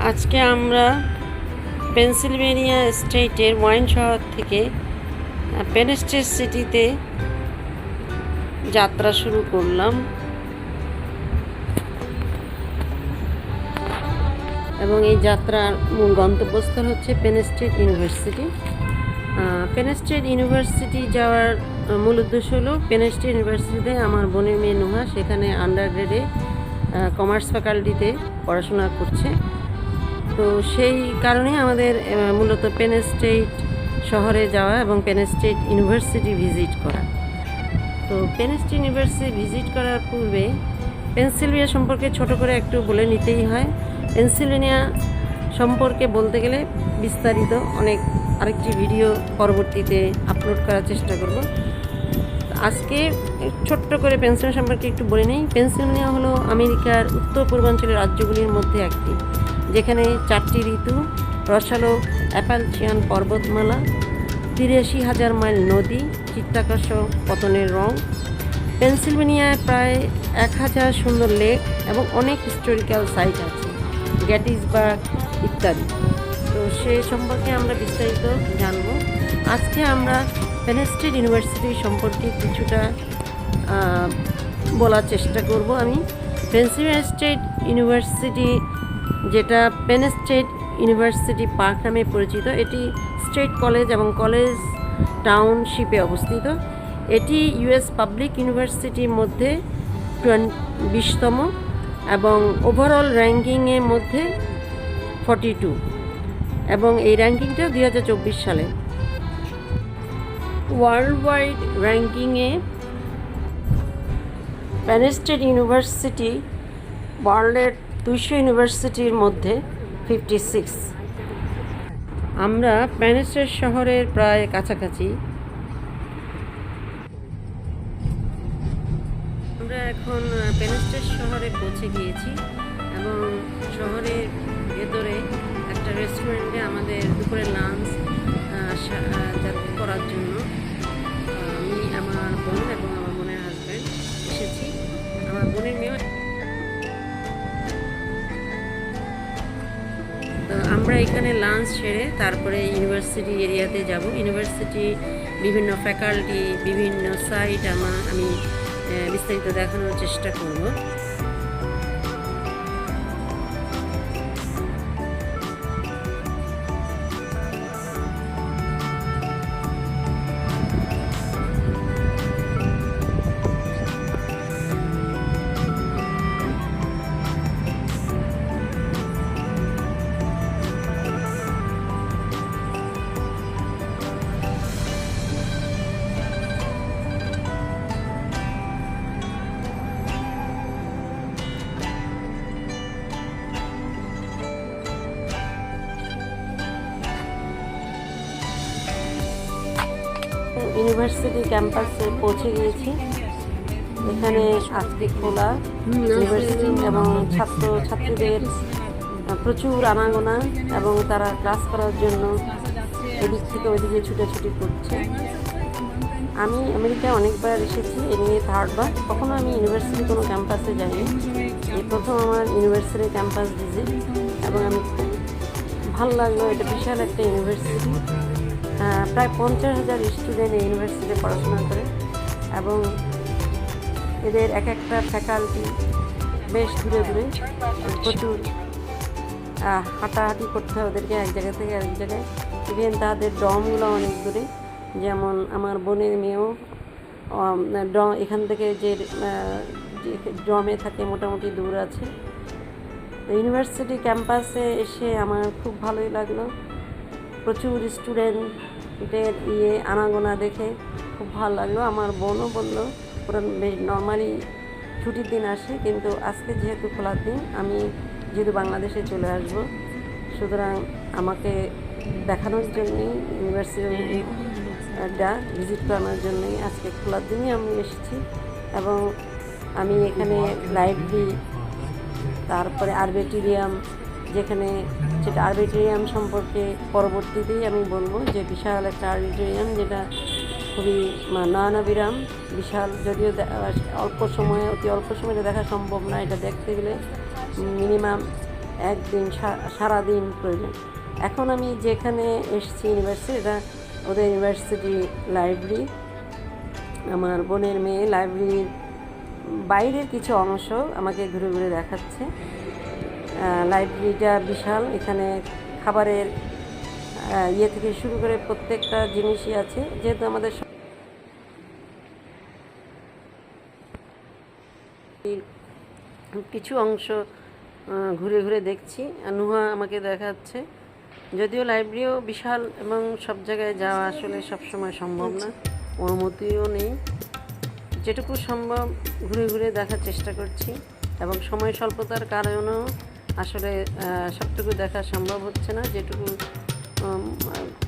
আজকে আমরা পেনসিলভেনিয়া স্টেটের ওয়াইন শহর থেকে পেন স্টেট সিটিতে যাত্রা শুরু করলাম এবং এই যাত্রার মূল গন্তব্যস্থল হচ্ছে Penn State University. Penn State University যাওয়ার মূল উদ্দেশ্য হলো পেন স্টেট ইউনিভার্সিটিতে আমার বোনের মেয়ে নুহা সেখানে আন্ডারগ্রেডে কমার্স ফ্যাকাল্টিতে পড়াশোনা করছে। তো সেই কারণে আমাদের মূলত পেন স্টেট শহরে যাওয়া এবং পেন স্টেট ইউনিভার্সিটি ভিজিট করা। তো পেন স্টেট ইউনিভার্সিটি ভিজিট করার পূর্বে পেনসিলভেনিয়া সম্পর্কে ছোট করে একটু বলে নিতেই হয়। পেনসিলভেনিয়া সম্পর্কে বলতে গেলে বিস্তারিত অনেক আরেকটি ভিডিও পরবর্তীতে আপলোড করার চেষ্টা করব। আজকে ছোট্ট করে পেনসিলভেনিয়া সম্পর্কে একটু বলে নেই। পেনসিলভেনিয়া হলো আমেরিকার উত্তর পূর্বাঞ্চলের রাজ্যগুলির মধ্যে একটি, যেখানে 4টি ঋতু, রসালো অ্যাপালচিয়ান পর্বতমালা, 83,000 মাইল নদী, চিত্তাকর্ষক পতনের রং। পেনসিলভেনিয়ায় প্রায় 1,000 সুন্দর লেক এবং অনেক হিস্টোরিক্যাল সাইট আছে, গ্যাটিসবার্গ ইত্যাদি। তো সে সম্পর্কে আমরা বিস্তারিত জানব। আজকে আমরা পেন স্টেট ইউনিভার্সিটি সম্পর্কে কিছুটা বলার চেষ্টা করব। আমি পেনসিলভেনিয়া স্টেট ইউনিভার্সিটি, যেটা পেন স্টেট ইউনিভার্সিটি পার্ক নামে পরিচিত, এটি স্টেট কলেজ এবং কলেজ টাউনশিপে অবস্থিত। এটি ইউএস পাবলিক ইউনিভার্সিটির মধ্যে 20তম এবং ওভারঅল র্যাঙ্কিংয়ের মধ্যে 42, এবং এই র্যাঙ্কিংটা 2024 সালে। ওয়ার্ল্ড ওয়াইড র্যাঙ্কিংয়ে পেন স্টেট ইউনিভার্সিটি ওয়ার্ল্ডের 200 ইউনিভার্সিটির মধ্যে 56। আমরা পেন স্টেট শহরের প্রায় কাছাকাছি। আমরা এখন পেন স্টেট শহরে পৌঁছে গিয়েছি এবং শহরের ভেতরে একটা রেস্টুরেন্টে আমাদের দুপুরের লাঞ্চ করার জন্য আমি, আমার বোন এবং আমার বোনের হাজব্যান্ড এসেছি। আমার বোনের মেয়ে। তো আমরা এখানে লাঞ্চ সেরে তারপরে ইউনিভার্সিটি এরিয়াতে যাব। ইউনিভার্সিটি বিভিন্ন ফ্যাকাল্টি, বিভিন্ন সাইট আমি বিস্তারিত দেখানোর চেষ্টা করব। ইউনিভার্সিটি ক্যাম্পাসে পৌঁছে গিয়েছি। এখানে আজকে খোলা ইউনিভার্সিটি এবং ছাত্রছাত্রীদের প্রচুর আনাগোনা এবং তারা ক্লাস করার জন্য এদিক থেকে ওইদিকে ছুটাছুটি করছে। আমি আমেরিকায় অনেকবার এসেছি, এ নিয়ে 3বার। কখনো আমি ইউনিভার্সিটি কোনো ক্যাম্পাসে যাইনি, এই প্রথম আমার ইউনিভার্সিটি ক্যাম্পাস ভিজিট এবং আমি খুব ভালো লাগলো। এটা বিশাল একটা ইউনিভার্সিটি, প্রায় 50,000 স্টুডেন্ট এই ইউনিভার্সিটিতে পড়াশোনা করে এবং এদের এক একটা ফ্যাকাল্টি বেশ দূরে দূরে, প্রচুর হাঁটাহাঁটি করতে হয় ওদেরকে এক জায়গা থেকে আরেক জায়গায়। ইভেন তাদের ডমগুলো অনেক দূরে, যেমন আমার বোনের মেয়েও এখান থেকে যে ডমে থাকে মোটামুটি দূর আছে। ইউনিভার্সিটি ক্যাম্পাসে এসে আমার খুব ভালোই লাগলো। প্রচুর স্টুডেন্টের আনাগোনা দেখে খুব ভালো লাগলো। আমার বোনও বললো ওরা নর্মালি ছুটির দিন আসে, কিন্তু আজকে যেহেতু খোলার দিন, আমি যেহেতু বাংলাদেশে চলে আসব, সুতরাং আমাকে দেখানোর জন্যই ইউনিভার্সিটিটা ভিজিট করানোর জন্যই আজকে খোলার দিনই আমি এসেছি। এবং আমি এখানে লাইব্রেরি, তারপরে আরবিটোরিয়াম, যেখানে সেটা আরবিটোরিয়াম সম্পর্কে পরবর্তীতেই আমি বলবো, যে বিশাল একটা আরবিটোরিয়াম, যেটা খুবই নয়নাভিরাম, বিশাল। যদিও অতি অল্প সময়ে দেখা সম্ভব না, এটা দেখতে গেলে মিনিমাম একদিন সারাদিন প্রয়োজন। এখন আমি যেখানে এসেছি ইউনিভার্সিটি, এটা ওদের ইউনিভার্সিটি লাইব্রেরি। আমার বোনের মেয়ে লাইব্রেরির বাইরের কিছু অংশ আমাকে ঘুরে ঘুরে দেখাচ্ছে। লাইব্রেরিটা বিশাল, এখানে খাবারের ইয়ে থেকে শুরু করে প্রত্যেকটা জিনিসই আছে। যেহেতু আমাদের কিছু অংশ ঘুরে ঘুরে দেখছি, নুহা আমাকে দেখাচ্ছে। যদিও লাইব্রেরিও বিশাল এবং সব জায়গায় যাওয়া আসলে সবসময় সম্ভব না, অনুমতিও নেই। যেটুকু সম্ভব ঘুরে ঘুরে দেখার চেষ্টা করছি, এবং সময় স্বল্পতার কারণেও আসলে সবটুকু দেখা সম্ভব হচ্ছে না। যেটুকু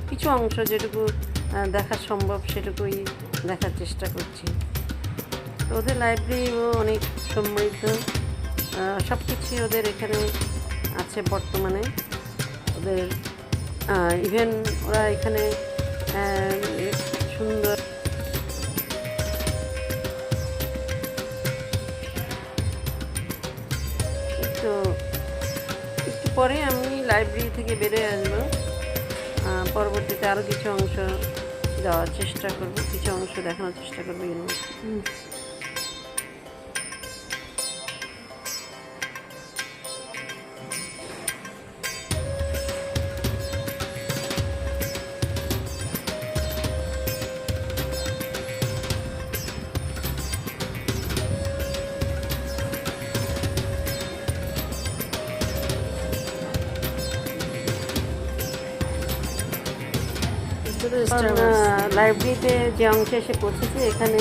কিছু অংশ যেটুকু দেখা সম্ভব সেটুকুই দেখার চেষ্টা করছি। ওদের লাইব্রেরিও অনেক সমৃদ্ধ, সব কিছুই ওদের এখানে আছে বর্তমানে। ওদের ইভেন ওরা এখানে সুন্দর তো। একটু পরে আমি লাইব্রেরি থেকে বেরিয়ে আসবো, পরবর্তীতে আরও কিছু অংশ যাওয়ার চেষ্টা করব, কিছু অংশ দেখানোর চেষ্টা করবো ইউনিভার্সিটি। লাইব্রেরিতে যে অংশে এসে পৌঁছেছি, এখানে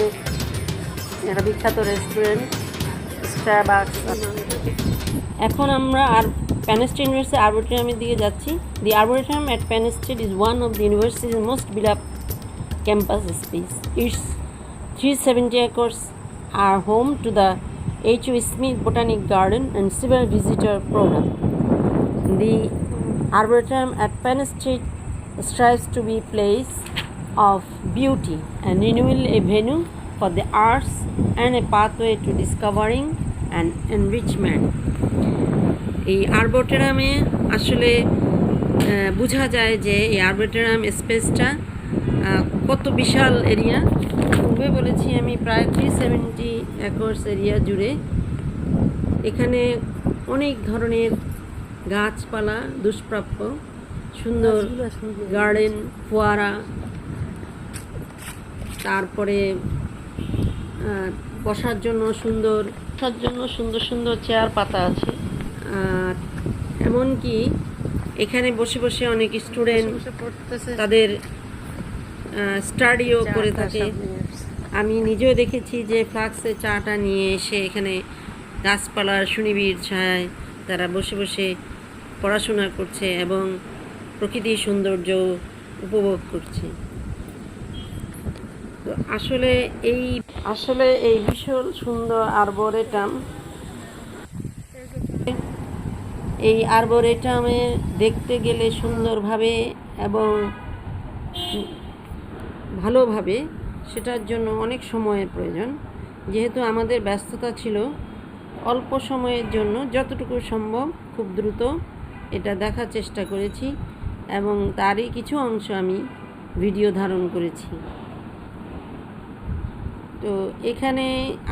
একটা বিখ্যাত রেস্টুরেন্ট স্টারবাকস। এখন আমরা পেন স্টেট ইউনিভার্সিটি আর্বোরেটরিয়ামের দিকে যাচ্ছি। The arboretum at Penn State is one of the university's most beloved campus space. Its 370 acres are home to the H.O. Smith Botanic Garden and several visitor program. The Arboretum at Penn State strives to be a place of beauty and renewal, a venue for the arts and a pathway to discovering and enrichment. এই আর্বোরেটামে আসলে বোঝা যায় যে এই arboretum স্পেসটা কত বিশাল area. পূর্বে বলেছি আমি প্রায় 370 একর্স এরিয়া জুড়ে। এখানে অনেক ধরনের গাছপালা, দুষ্প্রাপ্য সুন্দর গার্ডেন, ফোয়ারা, তারপরে বসার জন্য সুন্দর সুন্দর চেয়ার পাতা আছে। আর এমনকি এখানে বসে বসে অনেক স্টুডেন্ট তাদের স্টাডিও করে থাকে। আমি নিজেও দেখেছি যে ফ্লাক্সে চাটা নিয়ে এসে এখানে গাছপালার সুনিবিড় ছায়ায় তারা বসে বসে পড়াশোনা করছে এবং প্রকৃতির সৌন্দর্য উপভোগ করছে। তো আসলে এই ভীষণ সুন্দর আর্বোরেটাম, এই আর্বোরেটামে দেখতে গেলে সুন্দরভাবে এবং ভালোভাবে, সেটার জন্য অনেক সময়ের প্রয়োজন। যেহেতু আমাদের ব্যস্ততা ছিল, অল্প সময়ের জন্য যতটুকু সম্ভব খুব দ্রুত এটা দেখার চেষ্টা করেছি, এবং তারই কিছু অংশ আমি ভিডিও ধারণ করেছি। তো এখানে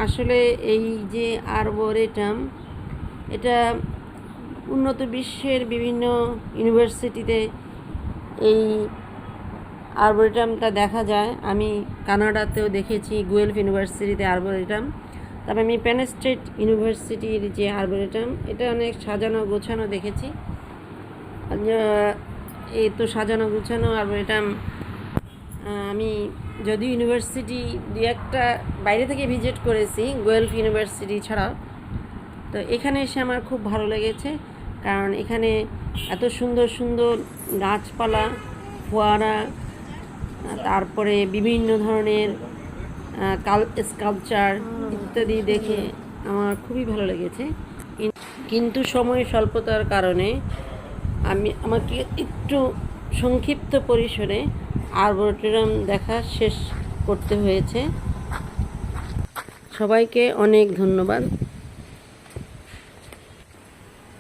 আসলে এই যে আর্বোরেটাম, এটা উন্নত বিশ্বের বিভিন্ন ইউনিভার্সিটিতে এই আর্বোরেটামটা দেখা যায়। আমি কানাডাতেও দেখেছি, গুয়েলফ ইউনিভার্সিটিতে আর্বোরেটাম। তবে আমি পেন স্টেট ইউনিভার্সিটির যে আর্বোরেটাম, এটা অনেক সাজানো গোছানো দেখেছি। এই তো সাজানো গোছানো আর্বোরেটাম আমি যদিও ইউনিভার্সিটি দু একটা বাইরে থেকে ভিজিট করেছি, গুয়েলফ ইউনিভার্সিটি ছাড়াও, তো এখানে এসে আমার খুব ভালো লেগেছে। কারণ এখানে এত সুন্দর সুন্দর গাছপালা, ফোয়ারা, তারপরে বিভিন্ন ধরনের স্কাল্পচার ইত্যাদি দেখে আমার খুবই ভালো লেগেছে। কিন্তু সময় স্বল্পতার কারণে আমাকে একটু সংক্ষিপ্ত পরিসরে আর্বোরেটাম দেখা শেষ করতে হয়েছে। সবাইকে অনেক ধন্যবাদ।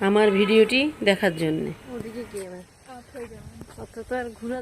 আমার ভিডিওটি দেখার জন্যে। ওদিকে কি আবার হয়ে যাবে অত তো আর ঘোরা